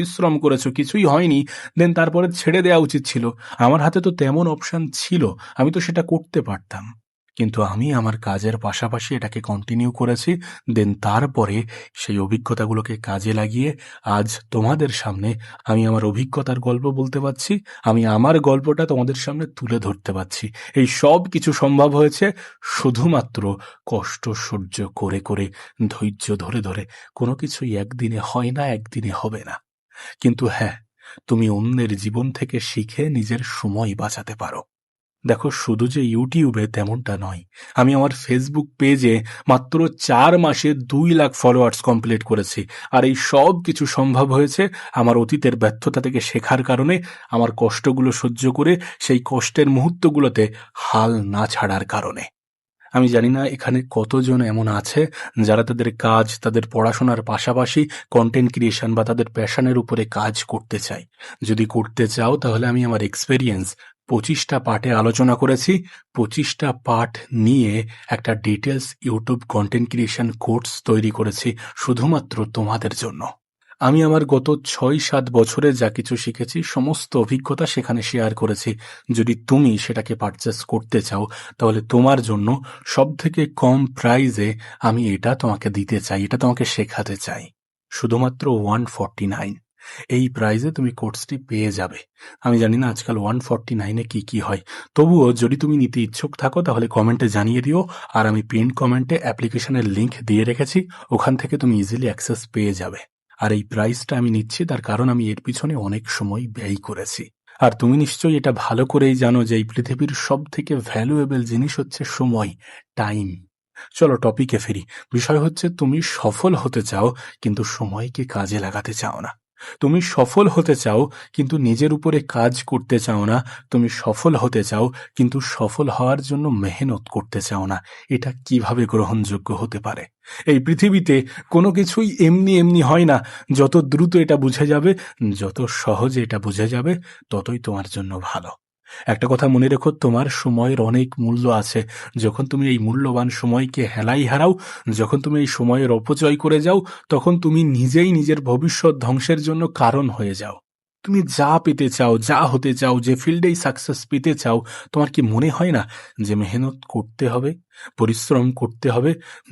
পরিশ্রম করেছো, কিছুই হয়নি, দেন তারপরে ছেড়ে দেওয়া উচিত ছিল। আমার হাতে তো তেমন অপশন ছিল, আমি তো সেটা করতে পারতাম। কিন্তু আমি আমার কাজের পাশাপাশি এটাকে কন্টিনিউ করেছি। দেন তারপরে সেই অভিজ্ঞতাগুলোকে কাজে লাগিয়ে আজ তোমাদের সামনে আমি আমার অভিজ্ঞতার গল্প বলতে পারছি। আমি আমার গল্পটা তোমাদের সামনে তুলে ধরতে পারছি। এই সব কিছু সম্ভব হয়েছে শুধুমাত্র কষ্ট সহ্য করে করে, ধৈর্য ধরে ধরে। কোনো কিছুই একদিনে হয় না, একদিনে হবে না। কিন্তু হ্যাঁ, তুমি অন্যের জীবন থেকে শিখে নিজের সময় বাঁচাতে পারো। দেখো, শুধু যে ইউটিউবে তেমনটা নয়, আমি আমার ফেসবুক পেজে মাত্র 4 মাসে 2 লাখ ফলোয়ার্স কমপ্লিট করেছি। আর এই সব কিছু সম্ভব হয়েছে আমার অতীতের ব্যর্থতা থেকে শেখার কারণে, আমার কষ্টগুলো সহ্য করে সেই কষ্টের মুহূর্তগুলোতে হাল না ছাড়ার কারণে। আমি জানি না এখানে কতজন এমন আছে যারা তাদের কাজ, তাদের পড়াশোনার পাশাপাশি কন্টেন্ট ক্রিয়েশন বা তাদের প্যাশনের উপরে কাজ করতে চায়। যদি করতে চাও তাহলে আমি আমার এক্সপেরিয়েন্স 25টা পার্টে আলোচনা করেছি। 25টা পার্ট নিয়ে একটা details YouTube content creation course তৈরি করেছি শুধুমাত্র তোমাদের জন্য। আমি আমার গত 6-7 বছরে যা কিছু শিখেছি সমস্ত অভিজ্ঞতা সেখানে শেয়ার করেছি। যদি তুমি সেটাকে পারচেস করতে চাও তাহলে তোমার জন্য সবথেকে কম প্রাইজে আমি এটা তোমাকে দিতে চাই, এটা তোমাকে শেখাতে চাই। শুধুমাত্র 149 এই প্রাইজে তুমি কোর্সটি পেয়ে যাবে। আমি জানি না আজকাল 149-এ কি হয়, তবুও যদি তুমি নিতে ইচ্ছুক থাকো তাহলে কমেন্টে জানিয়ে দিও। আর আমি পিন কমেন্টে অ্যাপ্লিকেশনের লিংক দিয়ে রেখেছি, ওখান থেকে তুমি ইজিলি অ্যাক্সেস পেয়ে যাবে। আর এই প্রাইসটা আমি নিচ্ছি তার কারণ আমি এর পিছনে অনেক সময় ব্যয় করেছি। আর তুমি নিশ্চয়ই এটা ভালো করেই জানো যে এই পৃথিবীর সব থেকে ভ্যালুয়েবল জিনিস হচ্ছে সময়, টাইম। চলো টপিকে ফিরি। বিষয় হচ্ছে, তুমি সফল হতে চাও কিন্তু সময়কে কাজে লাগাতে চাও না। তুমি সফল হতে চাও কিন্তু নিজের উপরে কাজ করতে চাও না। তুমি সফল হতে চাও কিন্তু সফল হওয়ার জন্য মেহনত করতে চাও না। এটা কিভাবে গ্রহণযোগ্য হতে পারে? এই পৃথিবীতে কোনো কিছুই এমনি এমনি হয় না। যত দ্রুত এটা বুঝে যাবে, যত সহজে এটা বুঝে যাবে, ততই তোমার জন্য ভালো। একটা কথা মনে রেখো, তোমার সময়ের অনেক মূল্য আছে। যখন তুমি এই মূল্যবান সময়কে হেলাই হারাও, যখন তুমি এই সময়ের অপচয় করে যাও, তখন তুমি নিজেই নিজের ভবিষ্যৎ ধ্বংসের জন্য কারণ হয়ে যাও। তুমি যা পেতে চাও, যা হতে চাও, যে ফিল্ডেই সাকসেস পেতে চাও, তোমার কি মনে হয় না যে মেহনত করতে হবে, পরিশ্রম করতে হবে,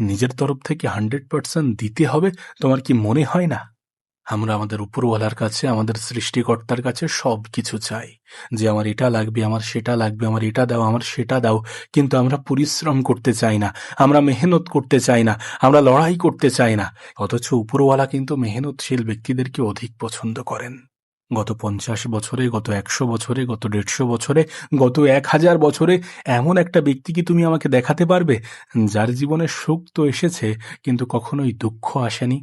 নিজের তরফ থেকে 100% দিতে হবে? তোমার কি মনে হয় না? আমরা আমাদের উপরওয়ালার কাছে, আমাদের সৃষ্টিকর্তার কাছে সব কিছু চাই যে আমার এটা লাগবে, আমার সেটা লাগবে, আমার এটা দাও, আমার সেটা দাও। কিন্তু আমরা পরিশ্রম করতে চাই না, আমরা মেহনত করতে চাই না, আমরা লড়াই করতে চাই না। অথচ উপরওয়ালা কিন্তু মেহনতশীল ব্যক্তিদেরকে অধিক পছন্দ করেন। গত 50 বছরে, গত 100 বছরে, গত 150 বছরে, গত 1000 বছরে এমন একটা ব্যক্তি কি তুমি আমাকে দেখাতে পারবে যার জীবনে সুখ তো এসেছে কিন্তু কখনোই দুঃখ আসেনি?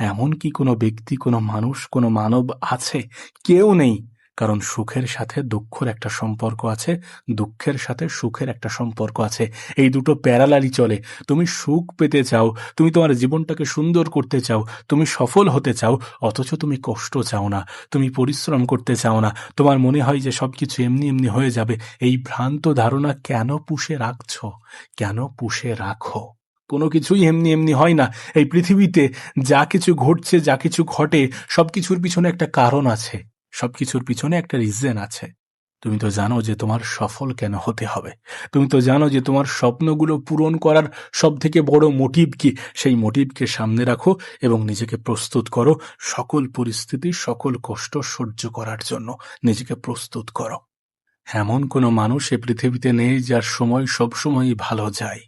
এমন কি কোনো ব্যক্তি, কোনো মানুষ, কোনো মানব আছে? কেউ নেই। কারণ সুখের সাথে দুঃখের একটা সম্পর্ক আছে, দুঃখের সাথে সুখের একটা সম্পর্ক আছে। এই দুটো প্যারালালি চলে। তুমি সুখ পেতে চাও, তুমি তোমার জীবনটাকে সুন্দর করতে চাও, তুমি সফল হতে চাও, অথচ তুমি কষ্ট চাও না, তুমি পরিশ্রম করতে চাও না। তোমার মনে হয় যে সবকিছু এমনি এমনি হয়ে যাবে। এই ভ্রান্ত ধারণা কেন পুষে রাখছো? কেন পুষে রাখো? কোনো কিছুই এমনি এমনি হয় না। এই পৃথিবীতে যা কিছু ঘটছে, যা কিছু ঘটে, সবকিছুর পিছনে একটা কারণ আছে, সবকিছুর পিছনে একটা রিজন আছে। তুমি তো জানো যে তোমার সফল কেন হতে হবে। তুমি তো জানো যে তোমার স্বপ্নগুলো পূরণ করার সব থেকে বড় মোটিভ কি। সেই মোটিভকে সামনে রাখো এবং নিজেকে প্রস্তুত করো সকল পরিস্থিতি, সকল কষ্ট সহ্য করার জন্য নিজেকে প্রস্তুত করো। এমন কোনো মানুষ এ পৃথিবীতে নেই যার সময় সবসময়ই ভালো যায়।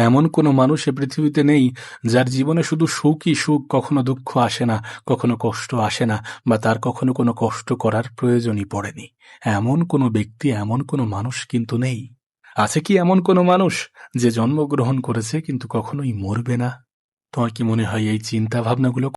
এমন কোনো মানুষ এ পৃথিবীতে নেই যার জীবনে শুধু সুখই সুখ, কখনো দুঃখ আসে না, কখনো কষ্ট আসে না, বা তার কখনো কোনো কষ্ট করার প্রয়োজনই পড়েনি। এমন কোনো ব্যক্তি, এমন কোনো মানুষ কিন্তু নেই। আছে কি এমন কোনো মানুষ যে জন্মগ্রহণ করেছে কিন্তু কখনোই মরবে না? তোমার কি মনে হয় এই চিন্তা ভাবনাগুলো